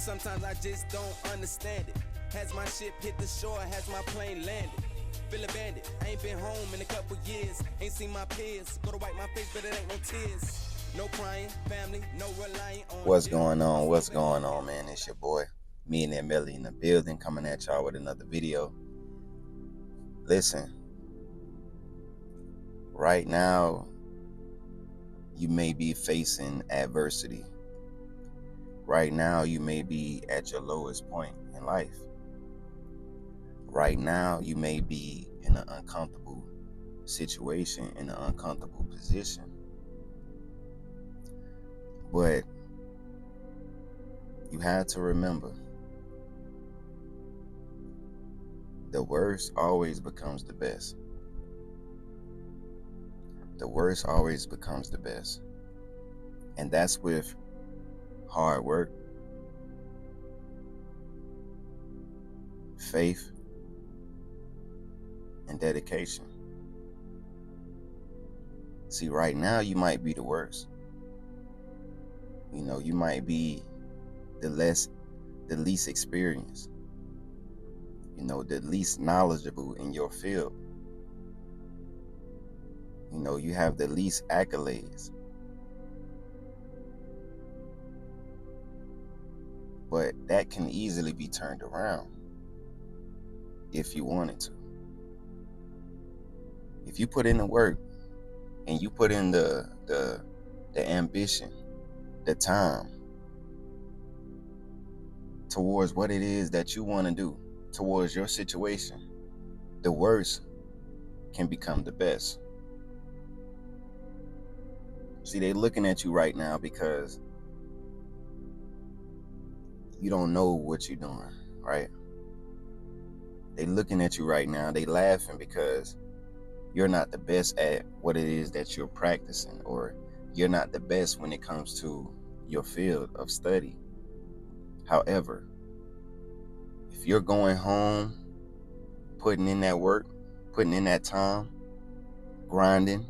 Sometimes I just don't understand it. Has my ship hit the shore? Has my plane landed? Feel abandoned. I ain't been home in a couple years. Ain't seen my peers. Go to wipe my face, but it ain't no tears. No crying, family, no relying on. What's going on? What's going on, man? It's your boy, me and Millie in the building, coming at y'all with another video. Listen, right now, you may be facing adversity. Right now, you may be at your lowest point in life. Right now, you may be in an uncomfortable situation, in an uncomfortable position. But you have to remember, the worst always becomes the best. The worst always becomes the best. And that's with hard work, faith, and dedication. See, right now you might be the worst. You might be the least experienced, the least knowledgeable in your field. You have the least accolades. But that can easily be turned around if you wanted to. If you put in the work and you put in the ambition, the time towards what it is that you want to do, towards your situation, the worst can become the best. See, they're looking at you right now because you don't know what you're doing, right? They're looking at you right now. They laughing because you're not the best at what it is that you're practicing, or you're not the best when it comes to your field of study. However, if you're going home, putting in that work, putting in that time, grinding,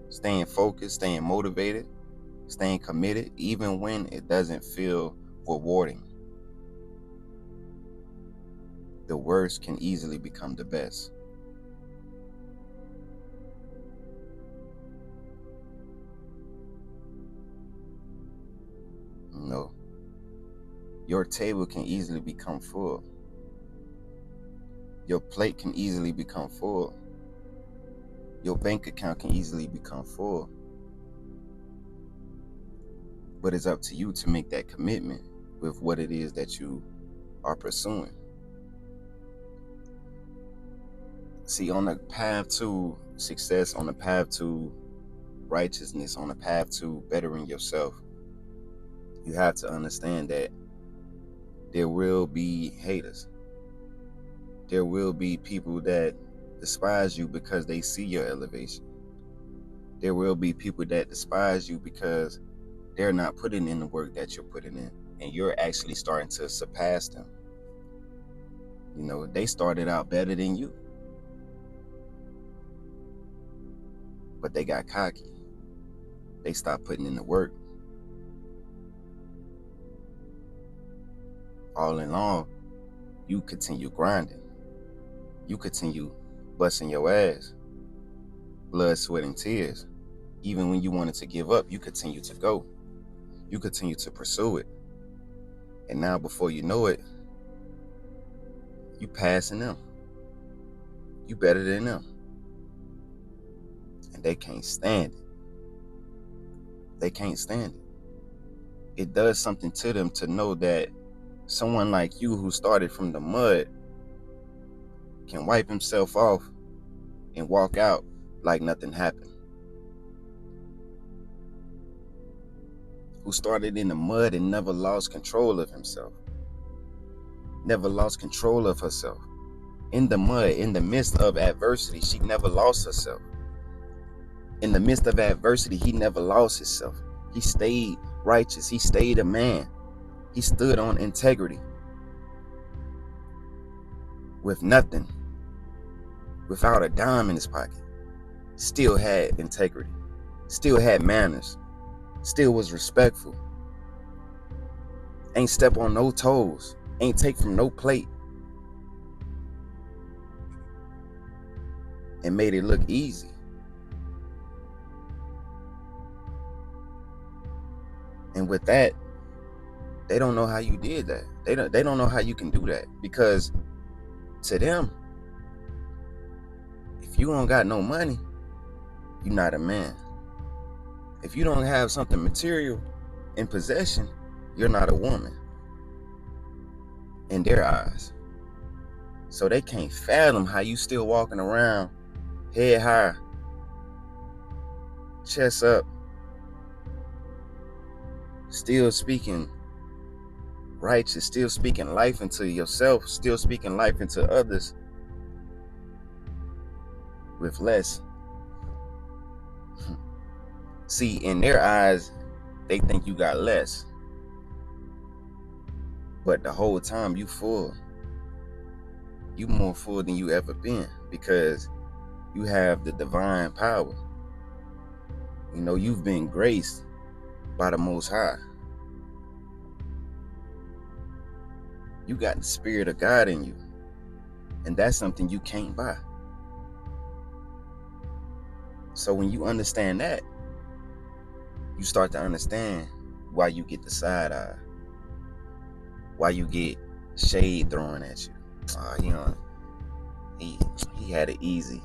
staying focused, staying motivated, staying committed, even when it doesn't feel rewarding, the worst can easily become the best. Your table can easily become full. Your plate can easily become full. Your bank account can easily become full. But it's up to you to make that commitment with what it is that you are pursuing. See, on the path to success, on the path to righteousness, on the path to bettering yourself, you have to understand that there will be haters. There will be people that despise you because they see your elevation. There will be people that despise you because they're not putting in the work that you're putting in, and you're actually starting to surpass them. They started out better than you, but they got cocky. They stopped putting in the work. All in all, you continue grinding. You continue busting your ass, blood, sweat, and tears. Even when you wanted to give up, you continue to go. You continue to pursue it. And now, before you know it, you passing them. You better than them. And they can't stand it. They can't stand it. It does something to them to know that someone like you, who started from the mud, can wipe himself off and walk out like nothing happened. Who started in the mud and never lost control of himself, never lost control of herself. In the mud, in the midst of adversity, she never lost herself. In the midst of adversity, he never lost himself. He stayed righteous. He stayed a man. He stood on integrity. With nothing, without a dime in his pocket, still had integrity, still had manners, still was respectful. Ain't step on no toes. Ain't take from no plate. And made it look easy. And with that, they don't know how you did that. They don't know how you can do that. Because to them, if you don't got no money, you're not a man. If you don't have something material in possession, you're not a woman in their eyes. So they can't fathom how you still walking around head high, chest up, still speaking righteous, still speaking life into yourself, still speaking life into others with less. See, in their eyes, they think you got less. But the whole time you full. You more full than you ever been, because you have the divine power. You know, you've been graced by the Most High. You got the Spirit of God in you. And that's something you can't buy. So when you understand that, you start to understand why you get the side eye. Why you get shade thrown at you. He had it easy.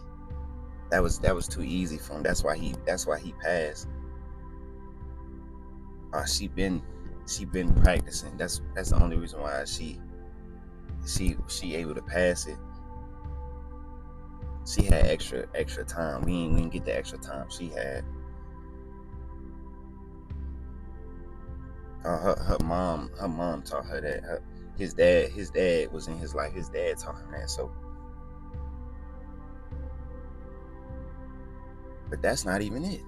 That was too easy for him. That's why he passed. She been practicing. That's the only reason why she able to pass it. She had extra time. We didn't get the extra time she had. Her mom taught her that. His dad was in his life. His dad taught him that. So, but that's not even it.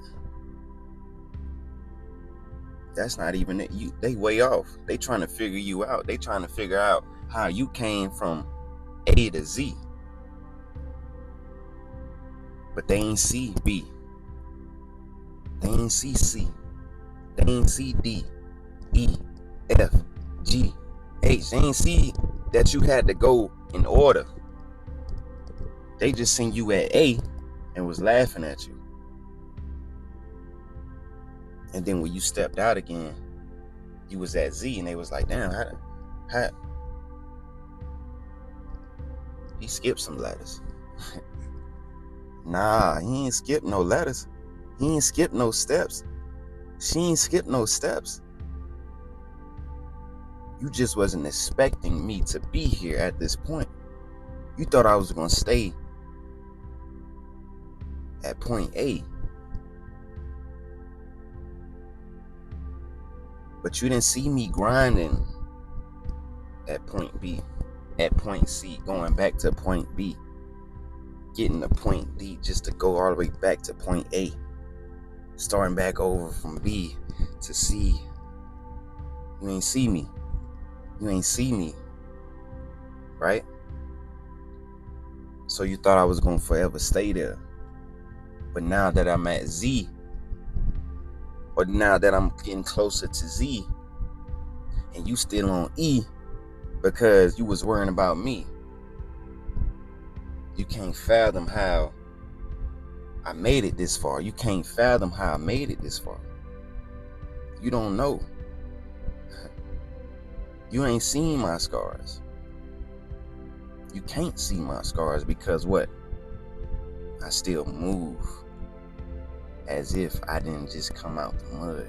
That's not even it. They way off. They trying to figure you out. They trying to figure out how you came from A to Z. But they ain't see B. They ain't see C. They ain't see D, E, F, G, H. They ain't see that you had to go in order. They just seen you at A and was laughing at you. And then when you stepped out again, you was at Z, and they was like, damn, how he skipped some letters. Nah, he ain't skipped no letters. He ain't skipped no steps. She ain't skipped no steps. You just wasn't expecting me to be here at this point. You thought I was gonna stay at point A. But you didn't see me grinding at point B, at point C, going back to point B, getting to point D just to go all the way back to point A, starting back over from B to C. You ain't see me. You ain't see me, right? So you thought I was gonna forever stay there. But now that I'm at Z, or now that I'm getting closer to Z, and you still on E because you was worrying about me, you can't fathom how I made it this far. You can't fathom how I made it this far. You don't know. You ain't seen my scars. You can't see my scars because what? I still move as if I didn't just come out the mud,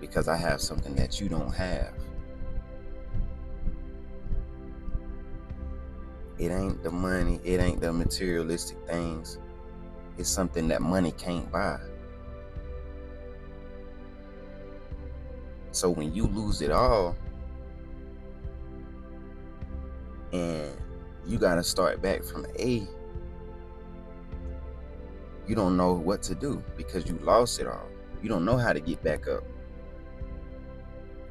because I have something that you don't have. It ain't the money, it ain't the materialistic things. It's something that money can't buy. So when you lose it all, and you gotta start back from A, you don't know what to do because you lost it all. You don't know how to get back up.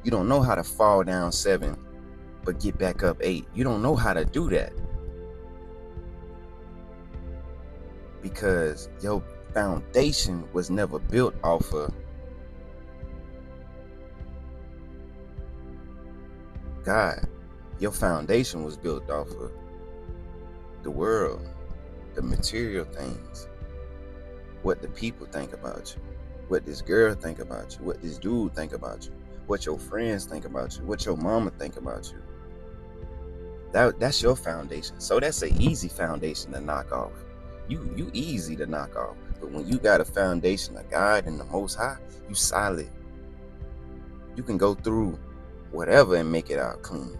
You don't know how to fall down 7 but get back up 8. You don't know how to do that because your foundation was never built off of God. Your foundation was built off of the world, the material things, what the people think about you, what this girl think about you, what this dude think about you, what your friends think about you, what your mama think about you. That's your foundation. So that's an easy foundation to knock off. You easy to knock off. But when you got a foundation of God and the Most High, you solid. You can go through whatever and make it out clean.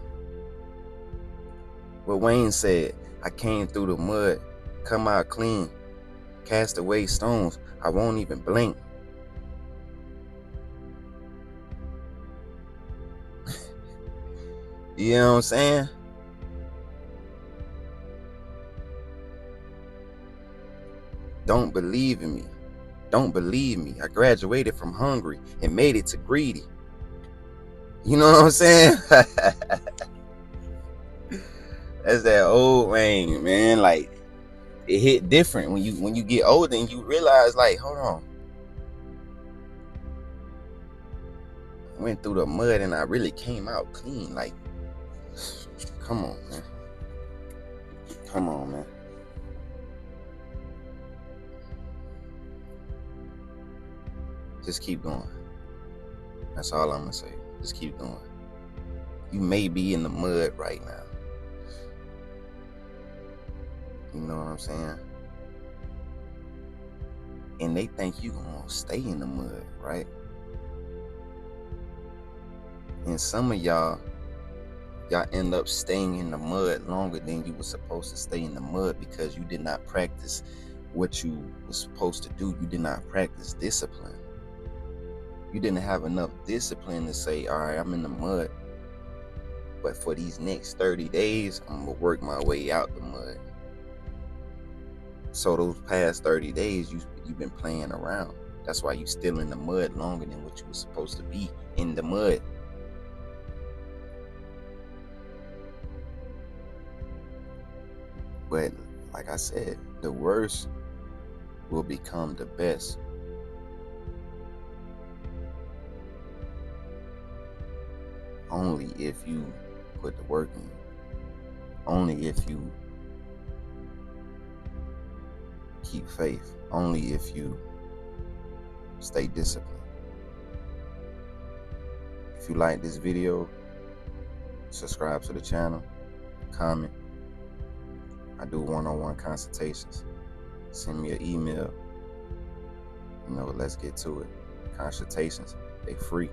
What Wayne said, I came through the mud, come out clean, cast away stones, I won't even blink. You know what I'm saying? Don't believe in me. Don't believe me. I graduated from hungry and made it to greedy. You know what I'm saying? That's that old Wayne, man. Like, it hit different when you get older and you realize, like, hold on. I went through the mud and I really came out clean. Like, come on, man. Come on, man. Just keep going. That's all I'm gonna say. Just keep going. You may be in the mud right now. You know what I'm saying? And they think you gonna stay in the mud, right? And some of y'all end up staying in the mud longer than you were supposed to stay in the mud because you did not practice what you were supposed to do. You did not practice discipline. You didn't have enough discipline to say, all right, I'm in the mud, but for these next 30 days, I'm gonna work my way out the mud. So those past 30 days, you've been playing around. That's why you still in the mud longer than what you were supposed to be in the mud. But like I said, the worst will become the best. Only if you put the work in. Only if you keep faith. Only if you stay disciplined. If you like this video, subscribe to the channel, comment. I do one-on-one consultations. Send me an email. Let's get to it. Consultations, they free.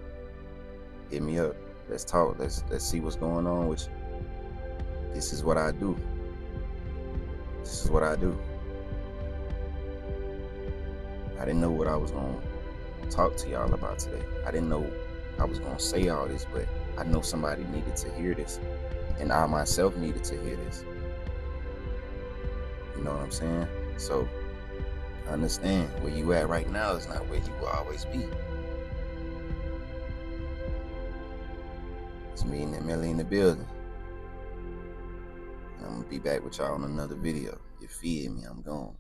Hit me up. Let's talk. Let's see what's going on with you. This is what I do. This is what I do. I didn't know what I was going to talk to y'all about today. I didn't know I was going to say all this, but I know somebody needed to hear this. And I myself needed to hear this. You know what I'm saying? So, understand where you at right now is not where you will always be. It's me and Emily in the building. And I'm going to be back with y'all on another video. You feel me? I'm gone.